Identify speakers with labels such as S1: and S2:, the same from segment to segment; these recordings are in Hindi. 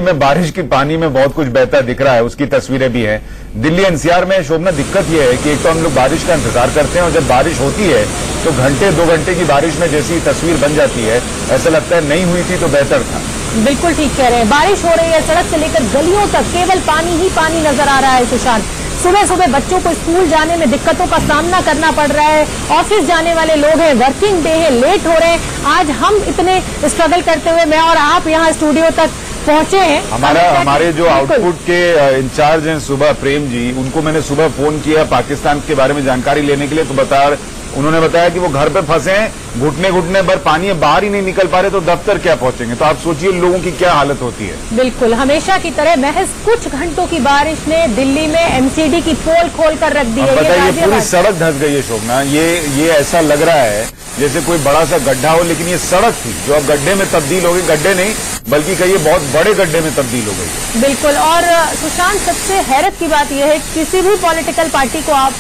S1: में बारिश की पानी में बहुत कुछ बहता दिख रहा है, उसकी तस्वीरें भी हैं। दिल्ली एनसीआर में शोभना दिक्कत यह है कि एक तो हम लोग बारिश का इंतजार करते हैं और जब बारिश होती है तो घंटे 2 घंटे की बारिश में जैसी तस्वीर बन जाती है, ऐसा लगता है नहीं हुई थी तो बेहतर था।
S2: बिल्कुल ठीक कह रहे हैं। बारिश हो रही है, सड़क से लेकर गलियों तक केवल पानी ही पानी नजर आ रहा है। सुशांत, सुबह सुबह बच्चों को स्कूल जाने में दिक्कतों का सामना करना पड़ रहा है। ऑफिस जाने वाले लोग हैं, वर्किंग डे है, लेट हो रहे हैं। आज हम इतने स्ट्रगल करते हुए मैं और आप यहाँ स्टूडियो तक पहुंचे हैं।
S1: हमारे जो आउटपुट के इंचार्ज हैं सुबह प्रेम जी, उनको मैंने सुबह फोन किया पाकिस्तान के बारे में जानकारी लेने के लिए, तो उन्होंने बताया कि वो घर पे फंसे हैं, घुटने घुटने भर पानी है, बाहर ही नहीं निकल पा रहे, तो दफ्तर क्या पहुंचेंगे। तो आप सोचिए लोगों की क्या हालत होती है।
S2: बिल्कुल, हमेशा की तरह महज कुछ घंटों की बारिश ने दिल्ली में एमसीडी की पोल खोल कर रख दी है।
S1: बताइए, पूरी सड़क धंस गई है शोभना। ये ऐसा लग रहा है जैसे कोई बड़ा सा गड्ढा हो, लेकिन ये सड़क थी जो अब गड्ढे में तब्दील हो गई। गड्ढे नहीं बल्कि कहिए बहुत बड़े गड्ढे में तब्दील हो गई।
S2: बिल्कुल। और सुशांत, सबसे हैरत की बात यह है, किसी भी पॉलिटिकल पार्टी को आप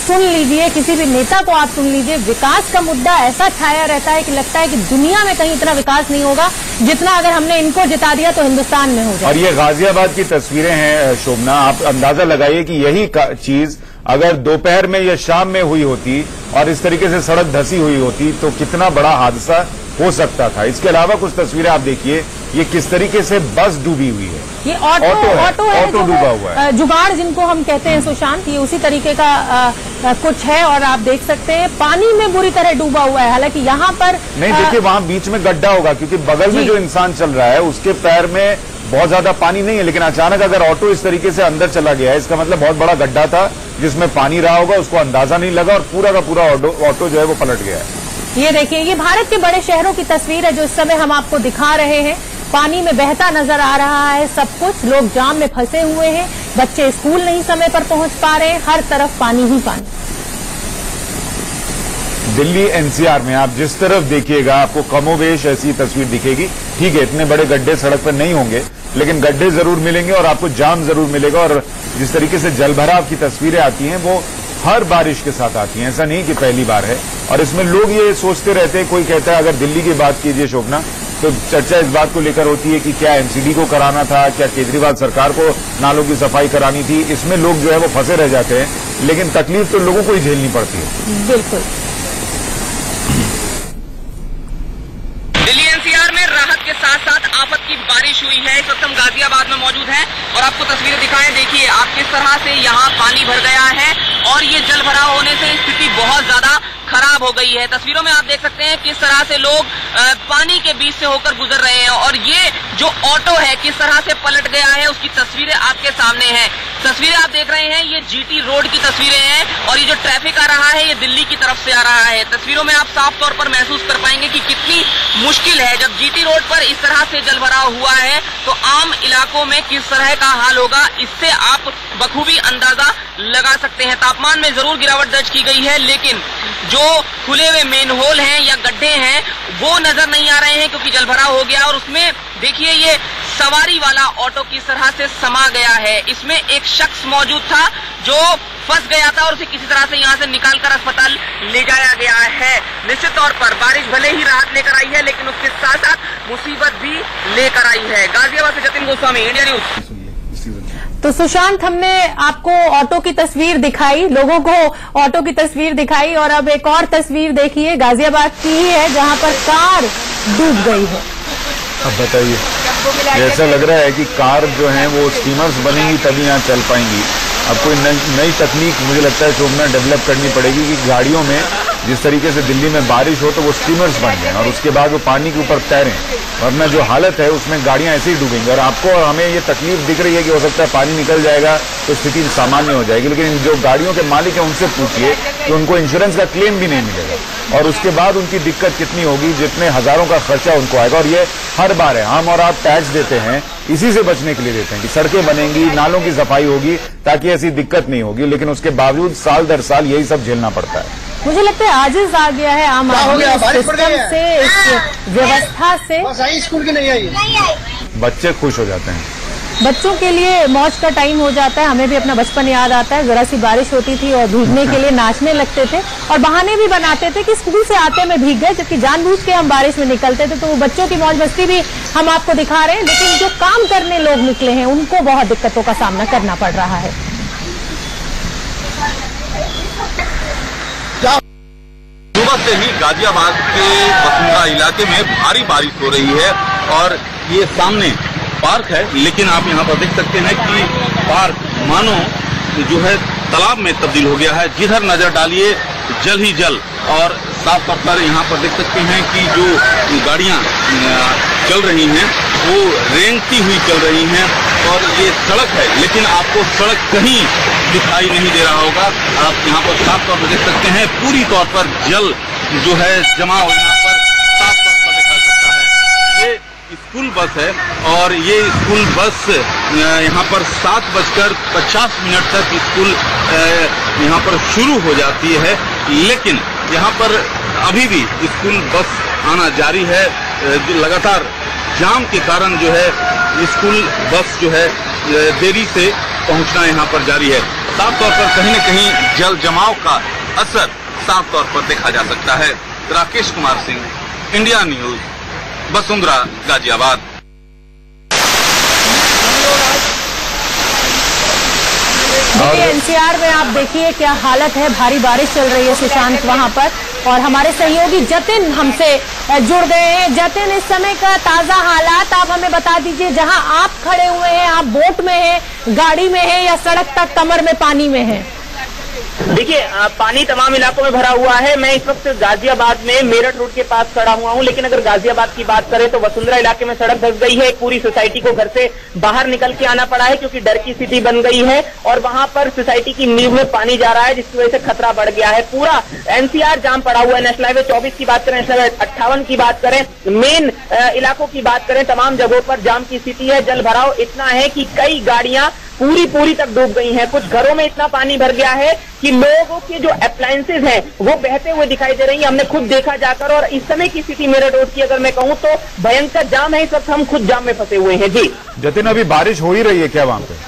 S2: सुन लीजिए, किसी भी नेता को आप सुन लीजिए, विकास का मुद्दा ऐसा छाया रहता है कि लगता है कि दुनिया में कहीं इतना विकास नहीं होगा जितना अगर हमने इनको जिता दिया तो हिंदुस्तान में हो जाए।
S1: और ये गाजियाबाद की तस्वीरें हैं शोभना। आप अंदाजा लगाइए कि यही चीज अगर दोपहर में या शाम में हुई होती और इस तरीके से सड़क धसी हुई होती तो कितना बड़ा हादसा हो सकता था। इसके अलावा कुछ तस्वीरें आप देखिए, ये किस तरीके से बस डूबी हुई है।
S2: ये ऑटो
S1: डूबा हुआ है।
S2: जुगाड़ जिनको हम कहते हैं सुशांत, ये उसी तरीके का कुछ है। और आप देख सकते हैं पानी में बुरी तरह डूबा हुआ है। हालांकि यहाँ पर
S1: नहीं, देखिए वहां बीच में गड्ढा होगा क्योंकि बगल में जो इंसान चल रहा है उसके पैर में बहुत ज्यादा पानी नहीं है, लेकिन अचानक अगर ऑटो इस तरीके से अंदर चला गया है, इसका मतलब बहुत बड़ा गड्ढा था जिसमें पानी रहा होगा, उसको अंदाजा नहीं लगा और पूरा का पूरा ऑटो जो है वो पलट गया है।
S2: ये देखिए, ये भारत के बड़े शहरों की तस्वीर है जो इस समय हम आपको दिखा रहे हैं। पानी में बहता नजर आ रहा है सब कुछ, लोग जाम में फंसे हुए हैं, बच्चे स्कूल नहीं समय पर पहुंच पा रहे हैं, हर तरफ पानी ही पानी।
S1: दिल्ली एनसीआर में आप जिस तरफ देखिएगा आपको कमोबेश ऐसी तस्वीर दिखेगी। ठीक है, इतने बड़े गड्ढे सड़क पर नहीं होंगे, लेकिन गड्ढे जरूर मिलेंगे और आपको जाम जरूर मिलेगा। और जिस तरीके से जलभराव की तस्वीरें आती हैं वो हर बारिश के साथ आती हैं, ऐसा नहीं कि पहली बार है। और इसमें लोग ये सोचते रहते हैं, कोई कहता है अगर दिल्ली की बात कीजिए शोभना, तो चर्चा इस बात को लेकर होती है कि क्या एमसीडी को कराना था, क्या केजरीवाल सरकार को नालों की सफाई करानी थी। इसमें लोग जो है वो फंसे रह जाते हैं, लेकिन तकलीफ तो लोगों को ही झेलनी पड़ती है।
S2: बिल्कुल।
S3: दिल्ली एनसीआर में राहत के साथ साथ आफत की बारिश हुई है। इस वक्त हम गाजियाबाद में मौजूद हैं और आपको तस्वीरें दिखाएं। देखिए आप किस तरह से यहाँ पानी भर गया है और ये जल भराव होने से स्थिति बहुत ज्यादा खराब हो गई है। तस्वीरों में आप देख सकते हैं किस तरह से लोग पानी के बीच से होकर गुजर रहे हैं और ये जो ऑटो है किस तरह से पलट गया है उसकी तस्वीरें आपके सामने हैं। तस्वीरें आप देख रहे हैं, ये जीटी रोड की तस्वीरें हैं और ये जो ट्रैफिक आ रहा है ये दिल्ली की तरफ से आ रहा है। तस्वीरों में आप साफ तौर पर महसूस कर पाएंगे कि कितनी मुश्किल है। जब जीटी रोड पर इस तरह से जल भराव हुआ है तो आम इलाकों में किस तरह का हाल होगा, इससे आप बखूबी अंदाजा लगा सकते हैं। तापमान में जरूर गिरावट दर्ज की गई है, लेकिन जो खुले हुए मेन होल हैं या गड्ढे हैं वो नजर नहीं आ रहे हैं क्योंकि जलभराव हो गया। और उसमें देखिए ये सवारी वाला ऑटो किस तरह से समा गया है। इसमें एक शख्स मौजूद था जो फंस गया था और उसे किसी तरह से यहाँ से निकालकर अस्पताल ले जाया गया है। निश्चित तौर पर बारिश भले ही राहत लेकर आई है, लेकिन उसके साथ साथ मुसीबत भी लेकर आई है। गाजियाबाद से जतिन गोस्वामी, इंडिया न्यूज।
S2: तो सुशांत, हमने आपको ऑटो की तस्वीर दिखाई, लोगों को ऑटो की तस्वीर दिखाई और अब एक और तस्वीर देखिए गाजियाबाद की ही है जहां पर कार डूब गई है।
S1: अब बताइए, ऐसा लग रहा है कि कार जो है वो स्टीमर्स बनेंगी तभी यहाँ चल पाएंगी। अब कोई नई तकनीक मुझे लगता है शोभना डेवलप करनी पड़ेगी कि गाड़ियों में जिस तरीके से दिल्ली में बारिश हो तो वो स्टीमर्स बन जाएं और उसके बाद वो पानी के ऊपर तैरें, वरना जो हालत है उसमें गाड़ियां ऐसे ही डूबेंगी। और आपको और हमें ये तकलीफ दिख रही है कि हो सकता है पानी निकल जाएगा तो स्थिति सामान्य हो जाएगी, लेकिन जो गाड़ियों के मालिक हैं उनसे पूछिए कि उनको इंश्योरेंस का क्लेम भी नहीं मिलेगा और उसके बाद उनकी दिक्कत कितनी होगी, जितने हजारों का खर्चा उनको आएगा। और ये हर बार है, हम और आप टैक्स देते हैं इसी से बचने के लिए देते हैं कि सड़कें बनेंगी, नालों की सफाई होगी ताकि ऐसी दिक्कत नहीं होगी, लेकिन उसके बावजूद साल दर साल यही सब झेलना पड़ता है।
S2: मुझे लगता है आजिज आ गया है आम आदमी सिस्टम से, इस व्यवस्था से।
S4: स्कूल की नहीं आई,
S1: बच्चे खुश हो जाते हैं।
S2: बच्चों के लिए मौज का टाइम हो जाता है। हमें भी अपना बचपन याद आता है, जरा सी बारिश होती थी और भीगने के लिए नाचने लगते थे और बहाने भी बनाते थे कि स्कूल से आते में भीग गए, जबकि जानबूझ के हम बारिश में निकलते थे। तो वो बच्चों की मौज मस्ती भी हम आपको दिखा रहे हैं, लेकिन जो काम करने लोग निकले हैं उनको बहुत दिक्कतों का सामना करना पड़ रहा है।
S4: सुबह से ही गाजियाबाद के वसुंधरा इलाके में भारी बारिश हो रही है और ये सामने पार्क है, लेकिन आप यहाँ पर देख सकते हैं कि पार्क मानो जो है तालाब में तब्दील हो गया है। जिधर नजर डालिए जल ही जल, और साफ तौर पर यहाँ पर देख सकते हैं कि जो गाड़ियाँ चल रही हैं वो रेंगती हुई चल रही हैं और ये सड़क है, लेकिन आपको सड़क कहीं दिखाई नहीं दे रहा होगा। आप यहाँ पर साफ तौर पर देख सकते हैं पूरी तौर पर जल जो है जमाव यहाँ पर साफ तौर पर दिखा सकता है। ये स्कूल बस है और ये स्कूल बस यहाँ पर 7:50 तक स्कूल यहाँ पर शुरू हो जाती है, लेकिन यहाँ पर अभी भी स्कूल बस आना जारी है। लगातार जाम के कारण जो है स्कूल बस जो है देरी से पहुंचना यहाँ पर जारी है। साफ तौर पर कहीं न कहीं जल जमाव का असर साफ तौर पर देखा जा सकता है। Rakesh Kumar Singh, India news, Vasundhara, Ghaziabad.
S2: NCR में आप देखिए क्या हालत है, भारी बारिश चल रही है सुशांत वहां पर, और हमारे सहयोगी जतिन हमसे जुड़ गए हैं। जतिन, इस समय का ताजा हालात आप हमें बता दीजिए। जहां आप खड़े हुए हैं, आप बोट में हैं, गाड़ी में हैं या सड़क तक कमर में पानी में हैं?
S3: देखिए, पानी तमाम इलाकों में भरा हुआ है। मैं इस वक्त गाजियाबाद में मेरठ रोड के पास खड़ा हुआ हूं, लेकिन अगर गाजियाबाद की बात करें तो वसुंधरा इलाके में सड़क धंस गई है। पूरी सोसाइटी को घर से बाहर निकल के आना पड़ा है क्योंकि डर की स्थिति बन गई है और वहां पर सोसाइटी की नींव में पानी जा रहा है, जिसकी वजह से खतरा बढ़ गया है। पूरा एनसीआर जाम पड़ा हुआ है। नेशनल हाईवे 24 की बात करें, नेशनल हाईवे 58 की बात करें, मेन इलाकों की बात करें, तमाम जगहों पर जाम की स्थिति है। जल भराव इतना है कि कई गाड़ियां पूरी तक डूब गई हैं। कुछ घरों में इतना पानी भर गया है कि लोगों के जो अप्लायंसेज हैं वो बहते हुए दिखाई दे रही हैं। हमने खुद देखा जाकर, और इस समय की स्थिति मेरठ रोड की अगर मैं कहूं तो भयंकर जाम है। इस वक्त हम खुद जाम में फंसे हुए हैं। जी
S1: जतिन, अभी बारिश हो ही रही है क्या वहां पे?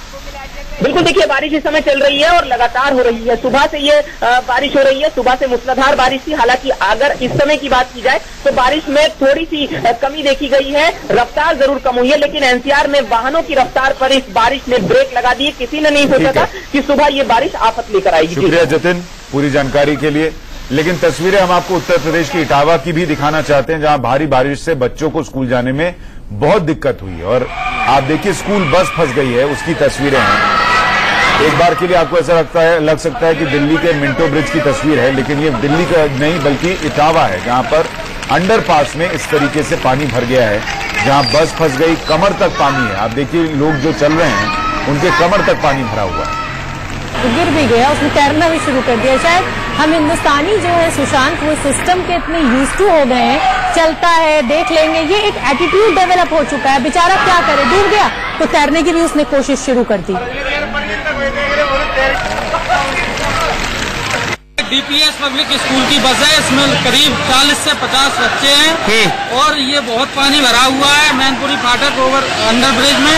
S3: बिल्कुल, देखिए बारिश इस समय चल रही है और लगातार हो रही है। सुबह से ये बारिश हो रही है, सुबह से मूसलाधार बारिश थी। हालांकि अगर इस समय की बात की जाए तो बारिश में थोड़ी सी कमी देखी गई है, रफ्तार जरूर कम हुई है, लेकिन एनसीआर में वाहनों की रफ्तार पर इस बारिश ने ब्रेक लगा दिए। किसी ने नहीं सोचा था कि सुबह ये बारिश आफत लेकर आएगी।
S1: शुक्रिया जतिन पूरी जानकारी के लिए। लेकिन तस्वीरें हम आपको उत्तर प्रदेश की इटावा की भी दिखाना चाहते हैं, जहां भारी बारिश से बच्चों को स्कूल जाने में बहुत दिक्कत हुई है और आप देखिए स्कूल बस फंस गई है, उसकी तस्वीरें हैं। एक बार के लिए आपको ऐसा लग सकता है कि दिल्ली के मिंटो ब्रिज की तस्वीर है, लेकिन ये दिल्ली का नहीं बल्कि इटावा है, जहां पर अंडरपास में इस तरीके से पानी भर गया है, जहां बस फंस गई, कमर तक पानी है। आप देखिए लोग जो चल रहे हैं उनके कमर तक पानी भरा हुआ है।
S2: गिर भी गया, उसने तैरना भी शुरू कर दिया। शायद हम हिंदुस्तानी जो है सुशांत, वो सिस्टम के इतने यूज्ड टू हो गए हैं, चलता है देख लेंगे, ये एक एटीट्यूड डेवलप हो चुका है। बेचारा क्या करे, डूब गया तो तैरने की भी उसने कोशिश शुरू कर दी।
S5: डीपीएस पब्लिक स्कूल की बस है, इसमें करीब 40 से 50 बच्चे हैं और ये बहुत पानी भरा हुआ है मैनपुरी फाटक ओवर अंडर ब्रिज में,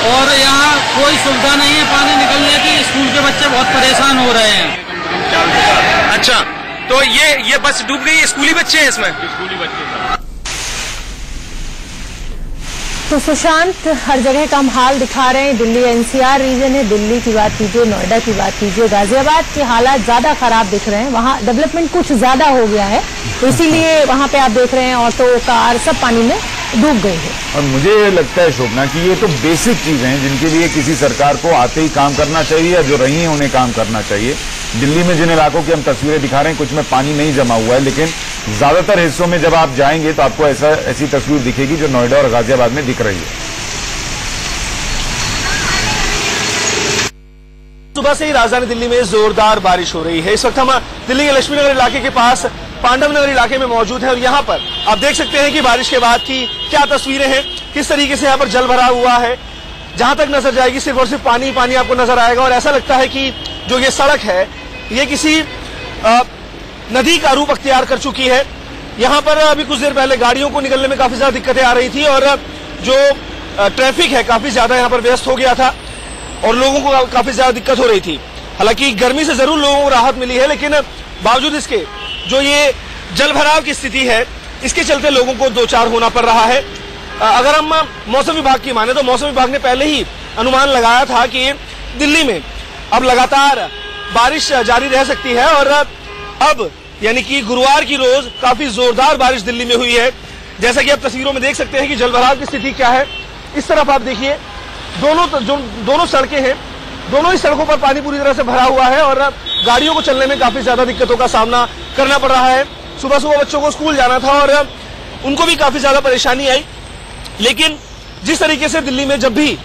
S5: और यहाँ कोई सुविधा नहीं है पानी निकलने की। स्कूल के बच्चे बहुत परेशान हो रहे हैं।
S6: अच्छा, तो ये बस डूब गई, स्कूली बच्चे हैं इसमें? स्कूली बच्चे।
S2: तो सुशांत, हर जगह का हम हाल दिखा रहे हैं। दिल्ली एनसीआर रीजन है, दिल्ली की बात कीजिए, नोएडा की बात कीजिए, गाजियाबाद के हालात ज्यादा खराब दिख रहे हैं। वहां डेवलपमेंट कुछ ज्यादा हो गया है, तो इसीलिए वहां पे आप देख रहे हैं ऑटो, कार सब पानी में डूब गई है।
S1: और मुझे लगता है शोभना कि ये तो बेसिक चीजें हैं जिनके लिए किसी सरकार को आते ही काम करना चाहिए, या जो रही हैं उन्हें काम करना चाहिए। दिल्ली में जिन इलाकों की हम तस्वीरें दिखा रहे हैं, कुछ में पानी नहीं जमा हुआ है, लेकिन ज्यादातर हिस्सों में जब आप जाएंगे तो आपको ऐसी तस्वीर दिखेगी जो नोएडा और गाजियाबाद में दिख रही है।
S7: सुबह से ही राजधानी दिल्ली में जोरदार बारिश हो रही है। इस वक्त हम दिल्ली के लक्ष्मी नगर इलाके के पास पांडव नगर इलाके में मौजूद है और यहाँ पर आप देख सकते हैं कि बारिश के बाद की क्या तस्वीरें हैं, किस तरीके से यहाँ पर जल भरा हुआ है। जहां तक नजर जाएगी सिर्फ और सिर्फ पानी पानी आपको नजर आएगा, और ऐसा लगता है कि जो ये सड़क है ये किसी नदी का रूप अख्तियार कर चुकी है। यहाँ पर अभी कुछ देर पहले गाड़ियों को निकलने में काफी ज्यादा दिक्कतें आ रही थी, और जो ट्रैफिक है काफी ज्यादा यहाँ पर व्यस्त हो गया था और लोगों को काफी ज्यादा दिक्कत हो रही थी। हालांकि गर्मी से जरूर लोगों को राहत मिली है, लेकिन बावजूद इसके जो ये जलभराव की स्थिति है इसके चलते लोगों को दो चार होना पड़ रहा है। अगर हम मौसम विभाग की माने तो मौसम विभाग ने पहले ही अनुमान लगाया था कि दिल्ली में अब लगातार बारिश जारी रह सकती है और अब यानी कि गुरुवार की रोज काफी जोरदार बारिश दिल्ली में हुई है। जैसा कि आप तस्वीरों में देख सकते हैं कि जलभराव की स्थिति क्या है। इस तरफ आप देखिए दोनों सड़कें हैं, दोनों ही सड़कों पर पानी पूरी तरह से भरा हुआ है और गाड़ियों को चलने में काफी ज्यादा दिक्कतों का सामना करना पड़ रहा है। सुबह सुबह बच्चों को स्कूल जाना था और उनको भी काफी ज्यादा परेशानी आई। लेकिन जिस तरीके से दिल्ली में जब भी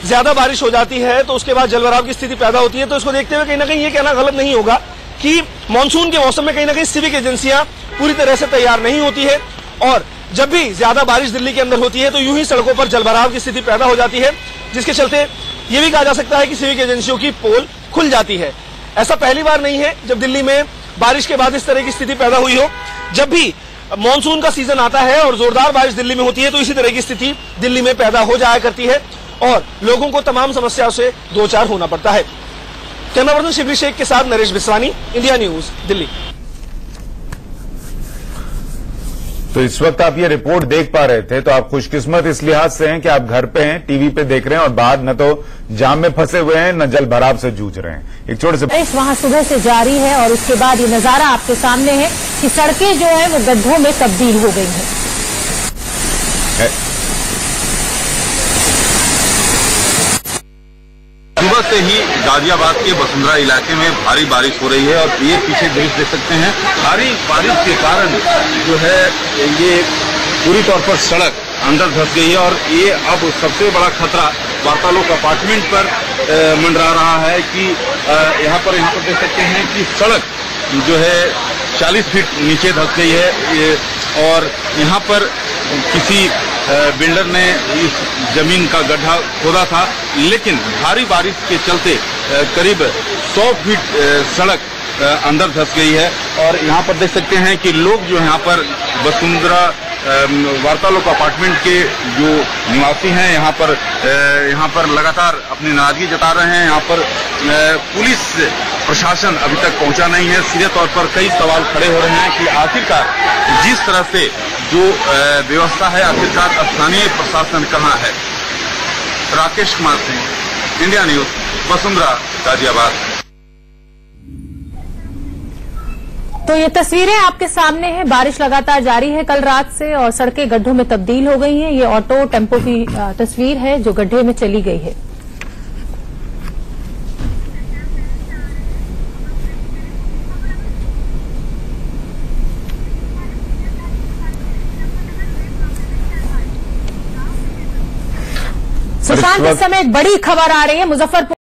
S7: ज्यादा बारिश हो जाती है तो उसके बाद जलभराव की स्थिति पैदा होती है, तो इसको देखते हुए कहीं ना कहीं ये कहना गलत नहीं होगा कि मानसून के मौसम में कहीं ना कहीं सिविक एजेंसियां पूरी तरह से तैयार नहीं होती है और जब भी ज्यादा बारिश दिल्ली के अंदर होती है तो यूं ही सड़कों पर जलभराव की स्थिति पैदा हो जाती है, जिसके चलते ये भी कहा जा सकता है कि सिविक एजेंसियों की पोल खुल जाती है। ऐसा पहली बार नहीं है जब दिल्ली में बारिश के बाद इस तरह की स्थिति पैदा हुई हो। जब भी मानसून का सीजन आता है और जोरदार बारिश दिल्ली में होती है तो इसी तरह की स्थिति दिल्ली में पैदा हो जाया करती है और लोगों को तमाम समस्याओं से दो चार होना पड़ता है। कैमरा पर्सन शिवली शेख के साथ नरेश बिस्वानी, इंडिया न्यूज, दिल्ली।
S1: तो इस वक्त आप ये रिपोर्ट देख पा रहे थे तो आप खुशकिस्मत इस लिहाज से हैं कि आप घर पे हैं, टीवी पे देख रहे हैं और बाहर न तो जाम में फंसे हुए हैं न जल भराव से जूझ रहे हैं। एक छोटे से
S2: बारिश वहां सुबह से जारी है और उसके बाद ये नजारा आपके सामने है कि सड़कें जो है वो गड्ढों में तब्दील हो गई हैं।
S4: सुबह से ही गाजियाबाद के वसुंधरा इलाके में भारी बारिश हो रही है और ये पीछे दृश्य देख सकते हैं। भारी बारिश के कारण जो है ये पूरी तौर पर सड़क अंदर धंस गई है और ये अब सबसे बड़ा खतरा वार्तालोक अपार्टमेंट पर मंडरा रहा है कि यहाँ पर देख सकते हैं कि सड़क जो है 40 फीट नीचे धंस गई है और यहाँ पर किसी बिल्डर ने इस जमीन का गड्ढा खोदा था, लेकिन भारी बारिश के चलते करीब 100 फीट सड़क अंदर धंस गई है। और यहाँ पर देख सकते हैं कि लोग जो यहाँ पर वसुंधरा वार्तालोक अपार्टमेंट के जो निवासी हैं यहाँ पर लगातार अपनी नाराजगी जता रहे हैं। यहाँ पर पुलिस प्रशासन अभी तक पहुंचा नहीं है। सीधे तौर पर कई सवाल खड़े हो रहे हैं कि आखिरकार जिस तरह से जो व्यवस्था है आखिरकार स्थानीय प्रशासन कहाँ है। Rakesh Kumar Singh, India news, Vasundhara, Ghaziabad.
S2: तो ये तस्वीरें आपके सामने हैं। बारिश लगातार जारी है कल रात से और सड़कें गड्ढों में तब्दील हो गई हैं। ये ऑटो टेम्पो की तस्वीर है जो गड्ढे में चली गई है। सुशांत, इस समय एक बड़ी खबर आ रही है मुजफ्फरपुर